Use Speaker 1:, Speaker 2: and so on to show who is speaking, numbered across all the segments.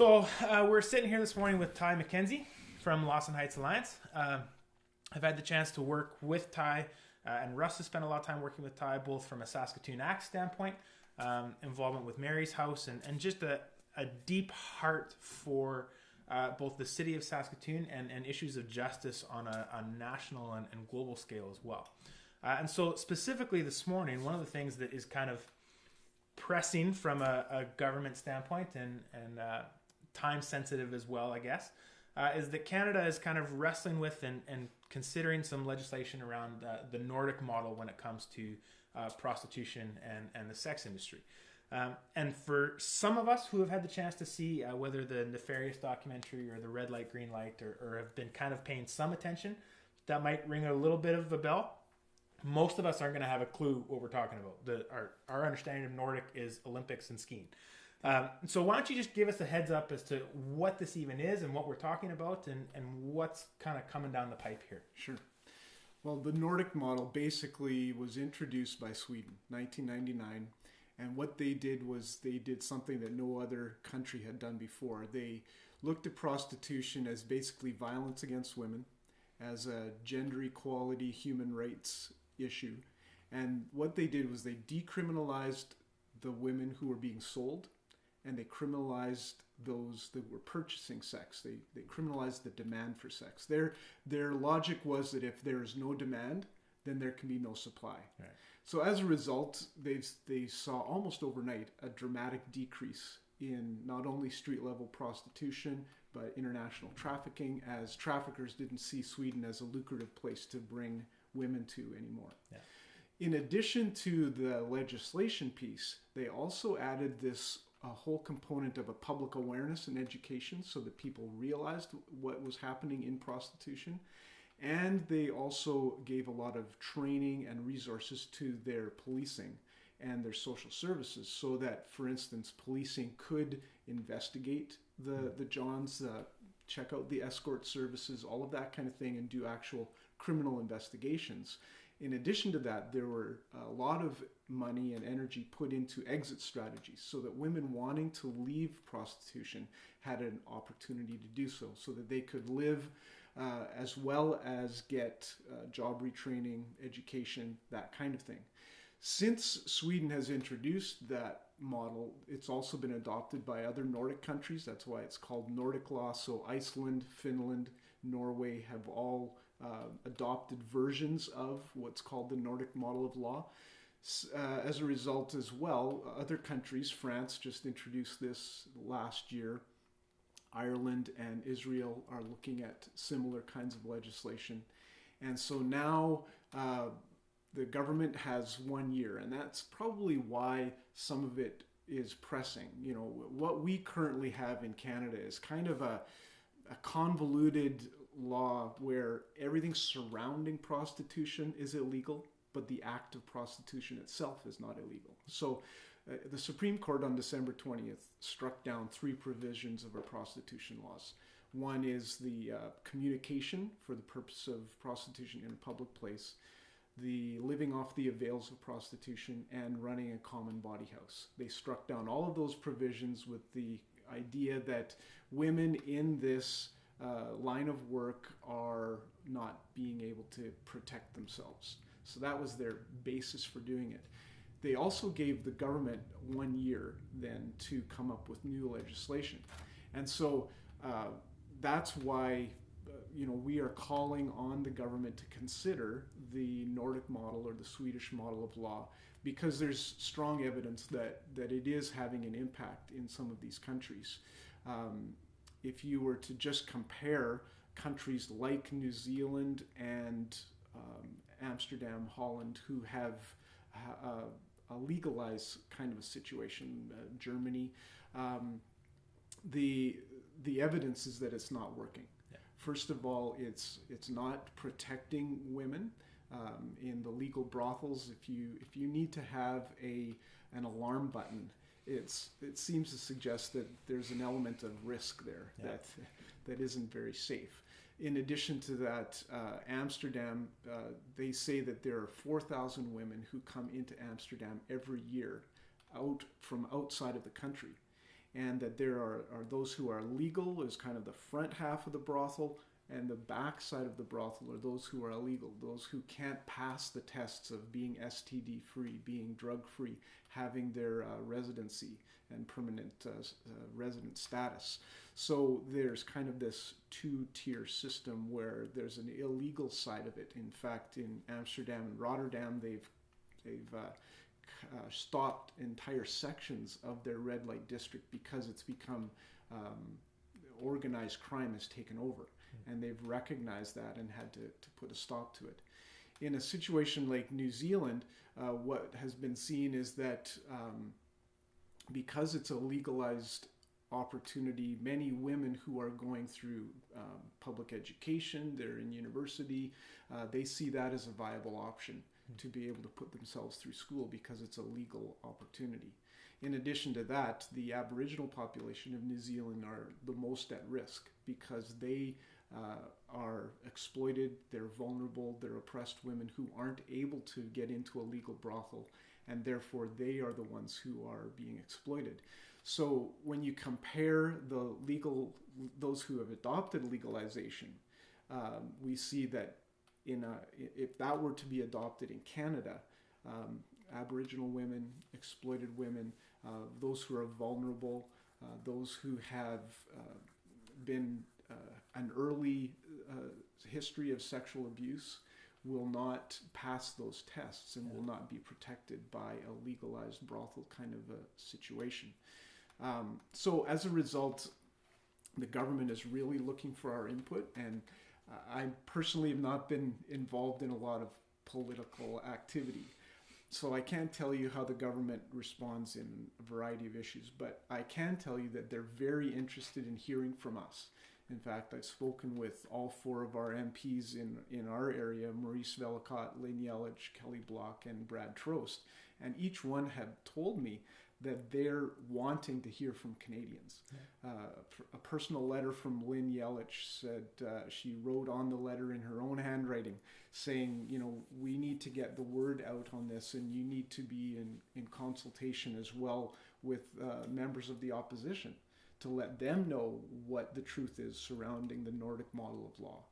Speaker 1: So we're sitting here this morning with Ty McKenzie from Lawson Heights Alliance. I've had the chance to work with Ty, and Russ has spent a lot of time working with Ty, both from a Saskatoon Act standpoint, involvement with Mary's House, and just a deep heart for both the city of Saskatoon and issues of justice on a national and global scale as well. And so specifically this morning, one of the things that is kind of pressing from a government standpoint and time sensitive as well, I guess, is that Canada is kind of wrestling with and considering some legislation around the Nordic model when it comes to prostitution and the sex industry. And for some of us who have had the chance to see whether the Nefarious documentary or the Red Light, Green Light or have been kind of paying some attention, that might ring a little bit of a bell. Most of us aren't going to have a clue what we're talking about. Our understanding of Nordic is Olympics and skiing. So why don't you just give us a heads up as to what this even is and what we're talking about and what's kind of coming down the pipe here.
Speaker 2: Sure. Well, the Nordic model basically was introduced by Sweden, 1999. And what they did was they did something that no other country had done before. They looked at prostitution as basically violence against women, as a gender equality, human rights issue. And what they did was they decriminalized the women who were being sold, and they criminalized those that were purchasing sex. They criminalized the demand for sex. Their logic was that if there is no demand, then there can be no supply.
Speaker 1: Right.
Speaker 2: So as a result, they saw almost overnight a dramatic decrease in not only street-level prostitution, but international trafficking, as traffickers didn't see Sweden as a lucrative place to bring women to anymore. Yeah. In addition to the legislation piece, they also added a whole component of a public awareness and education so that people realized what was happening in prostitution. And they also gave a lot of training and resources to their policing and their social services so that, for instance, policing could investigate the Johns, check out the escort services, all of that kind of thing, and do actual criminal investigations. In addition to that, there were a lot of money and energy put into exit strategies so that women wanting to leave prostitution had an opportunity to do so that they could live as well as get job retraining, education, that kind of thing. Since Sweden has introduced that model, it's also been adopted by other Nordic countries. That's why it's called Nordic law. So Iceland, Finland, Norway have all adopted versions of what's called the Nordic model of law. As a result as well, other countries, France just introduced this last year. Ireland and Israel are looking at similar kinds of legislation. And so now the government has 1 year, and that's probably why some of it is pressing. You know, what we currently have in Canada is kind of a convoluted law where everything surrounding prostitution is illegal, but the act of prostitution itself is not illegal. So the Supreme Court on December 20th struck down 3 provisions of our prostitution laws. One is the communication for the purpose of prostitution in a public place, the living off the avails of prostitution, and running a common body house. They struck down all of those provisions with the idea that women in this line of work are not being able to protect themselves. So that was their basis for doing it. They also gave the government 1 year then to come up with new legislation. And so that's why we are calling on the government to consider the Nordic model or the Swedish model of law, because there's strong evidence that it is having an impact in some of these countries. If you were to just compare countries like New Zealand and Amsterdam, Holland, who have a legalized kind of a situation, Germany, the evidence is that it's not working. Yeah. First of all, it's not protecting women in the legal brothels. If you need to have an alarm button, it seems to suggest that there's an element of risk there. Yeah. that isn't very safe. In addition to that, Amsterdam, they say that there are 4,000 women who come into Amsterdam every year out from outside of the country. and that there are those who are legal is kind of the front half of the brothel, and the back side of the brothel are those who are illegal, those who can't pass the tests of being STD free, being drug free, having their residency and permanent resident status. So there's kind of this two-tier system where there's an illegal side of it. In fact, in Amsterdam and Rotterdam, they've stopped entire sections of their red light district because it's become organized crime has taken over, and they've recognized that and had to put a stop to it. In a situation like New Zealand, what has been seen is that because it's a legalized opportunity, many women who are going through public education, they're in university, they see that as a viable option to be able to put themselves through school because it's a legal opportunity. In addition to that, the Aboriginal population of New Zealand are the most at risk because they are exploited, they're vulnerable, they're oppressed women who aren't able to get into a legal brothel, and therefore they are the ones who are being exploited. So when you compare those who have adopted legalization, we see that if that were to be adopted in Canada, Aboriginal women, exploited women, those who are vulnerable, those who have been an early history of sexual abuse will not pass those tests and will not be protected by a legalized brothel kind of a situation. So as a result, the government is really looking for our input, and I personally have not been involved in a lot of political activity. So I can't tell you how the government responds in a variety of issues, but I can tell you that they're very interested in hearing from us. In fact, I've spoken with all four of our MPs in our area, Maurice Vellacott, Lynn Yelich, Kelly Block, and Brad Trost, and each one have told me that they're wanting to hear from Canadians. Yeah. A personal letter from Lynn Yelich said she wrote on the letter in her own handwriting saying, we need to get the word out on this, and you need to be in consultation as well with members of the opposition to let them know what the truth is surrounding the Nordic model of law.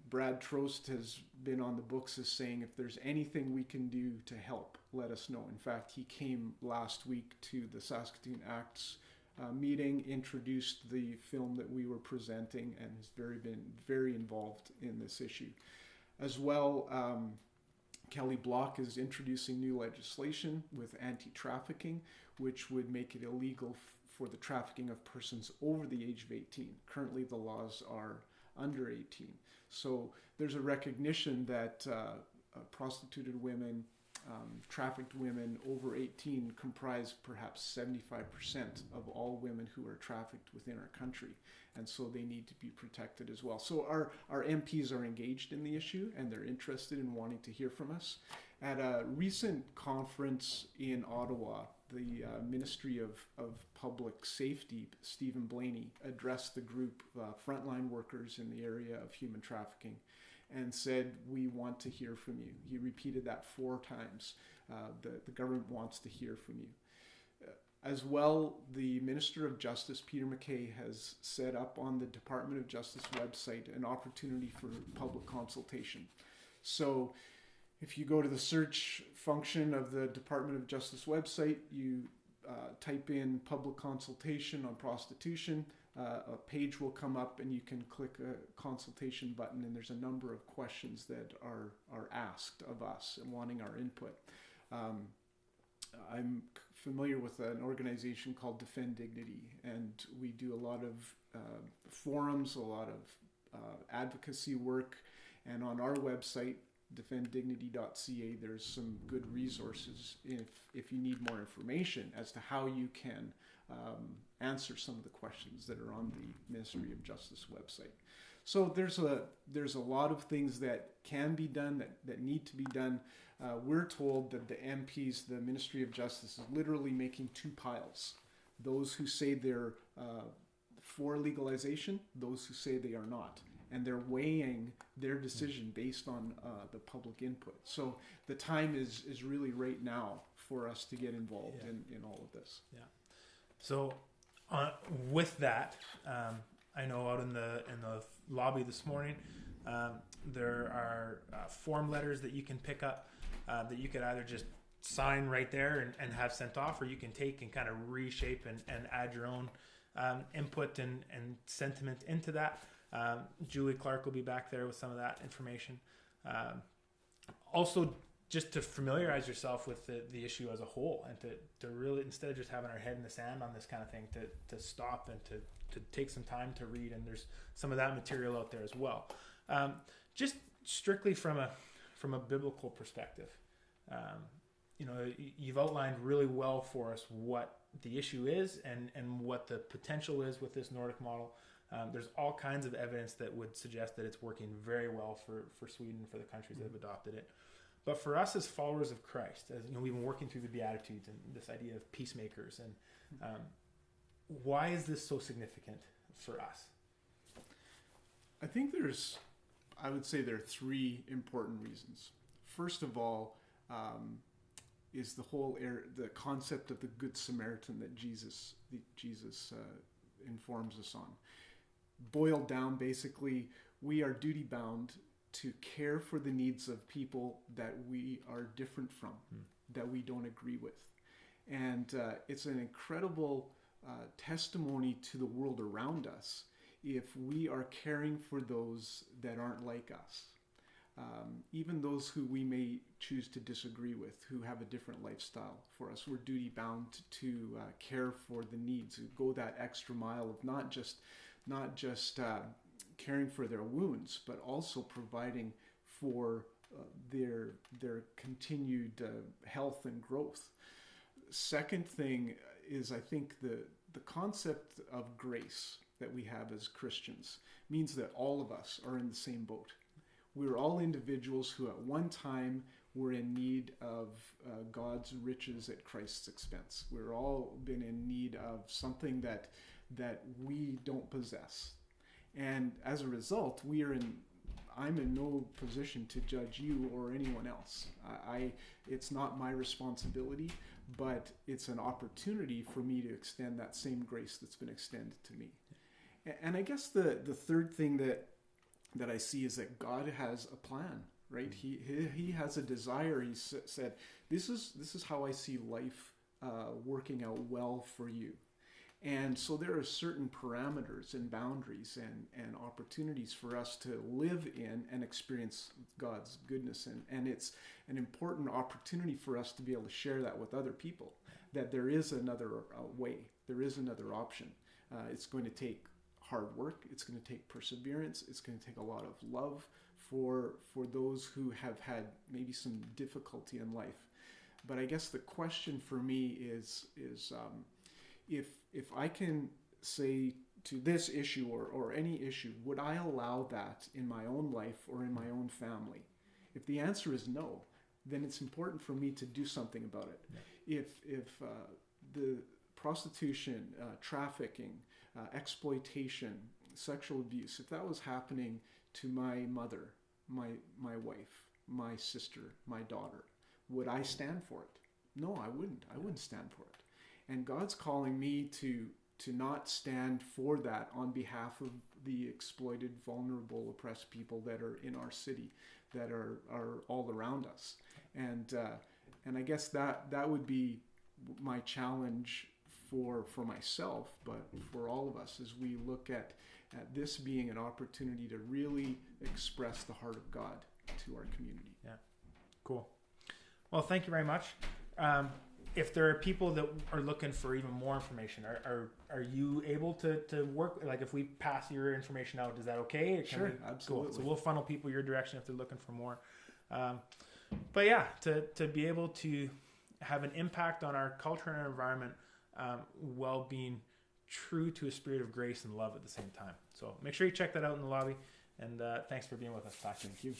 Speaker 2: Brad Trost has been on the books as saying, if there's anything we can do to help, let us know. In fact, he came last week to the Saskatoon Acts meeting, introduced the film that we were presenting, and has been very involved in this issue. As well, Kelly Block is introducing new legislation with anti-trafficking, which would make it illegal for the trafficking of persons over the age of 18. Currently, the laws are under 18. So there's a recognition that prostituted women, trafficked women over 18 comprise perhaps 75% of all women who are trafficked within our country. And so they need to be protected as well. So our MPs are engaged in the issue, and they're interested in wanting to hear from us. At a recent conference in Ottawa, the Ministry of Public Safety, Stephen Blaney, addressed the group frontline workers in the area of human trafficking and said, we want to hear from you. He repeated that 4 times. The government wants to hear from you. As well, the Minister of Justice, Peter MacKay, has set up on the Department of Justice website an opportunity for public consultation. So if you go to the search function of the Department of Justice website, you type in public consultation on prostitution, a page will come up and you can click a consultation button, and there's a number of questions that are asked of us and wanting our input. I'm familiar with an organization called Defend Dignity, and we do a lot of forums, a lot of advocacy work, and on our website, defenddignity.ca, there's some good resources if you need more information as to how you can answer some of the questions that are on the Ministry of Justice website. So there's a lot of things that can be done, that need to be done. We're told that the MPs, the Ministry of Justice, is literally making 2 piles. Those who say they're for legalization, those who say they are not. And they're weighing their decision based on the public input. So the time is really right now for us to get involved in all of this.
Speaker 1: Yeah. So with that, I know out in the lobby this morning, there are form letters that you can pick up that you could either just sign right there and have sent off, or you can take and kind of reshape and add your own input and sentiment into that. Julie Clark will be back there with some of that information. Also, just to familiarize yourself with the issue as a whole, and to really, instead of just having our head in the sand on this kind of thing, to stop and to take some time to read. And there's some of that material out there as well. Just strictly from a biblical perspective, you've outlined really well for us what the issue is and what the potential is with this Nordic model. There's all kinds of evidence that would suggest that it's working very well for Sweden, for the countries that have adopted it. But for us as followers of Christ, as we've been working through the Beatitudes and this idea of peacemakers, and why is this so significant for us?
Speaker 2: I think I would say there are three important reasons. First of all, is the concept of the Good Samaritan that Jesus informs us on. Boiled down, basically, we are duty bound to care for the needs of people that we are different from, that we don't agree with. And it's an incredible testimony to the world around us if we are caring for those that aren't like us. Even those who we may choose to disagree with, who have a different lifestyle for us, we're duty bound to care for the needs, go that extra mile of not just caring for their wounds, but also providing for their continued health and growth. Second thing is, I think the concept of grace that we have as Christians means that all of us are in the same boat. We're all individuals who at one time were in need of God's riches at Christ's expense. We're all been in need of something that we don't possess. And as a result, I'm in no position to judge you or anyone else. It's not my responsibility, but it's an opportunity for me to extend that same grace that's been extended to me. And I guess the third thing that I see is that God has a plan, right? He has a desire. He said, this is how I see life working out well for you. And so there are certain parameters and boundaries and opportunities for us to live in and experience God's goodness. And it's an important opportunity for us to be able to share that with other people, that there is another way, there is another option. It's going to take hard work. It's going to take perseverance. It's going to take a lot of love for those who have had maybe some difficulty in life. But I guess the question for me is if I can say to this issue or any issue, would I allow that in my own life or in my own family? If the answer is no, then it's important for me to do something about it. Yeah. If the prostitution, trafficking, exploitation, sexual abuse, if that was happening to my mother, my wife, my sister, my daughter, would I stand for it? No, I wouldn't. I wouldn't stand for it. And God's calling me to not stand for that on behalf of the exploited, vulnerable, oppressed people that are in our city, that are all around us. And I guess that would be my challenge for myself, but for all of us, as we look at this being an opportunity to really express the heart of God to our community.
Speaker 1: Yeah, cool. Well, thank you very much. If there are people that are looking for even more information, are you able to work, like if we pass your information out, is that okay?
Speaker 2: Sure, absolutely.
Speaker 1: Cool. So we'll funnel people your direction if they're looking for more. But yeah, to be able to have an impact on our culture and our environment while being true to a spirit of grace and love at the same time. So make sure you check that out in the lobby. And thanks for being with us, Ty.
Speaker 2: Thank you.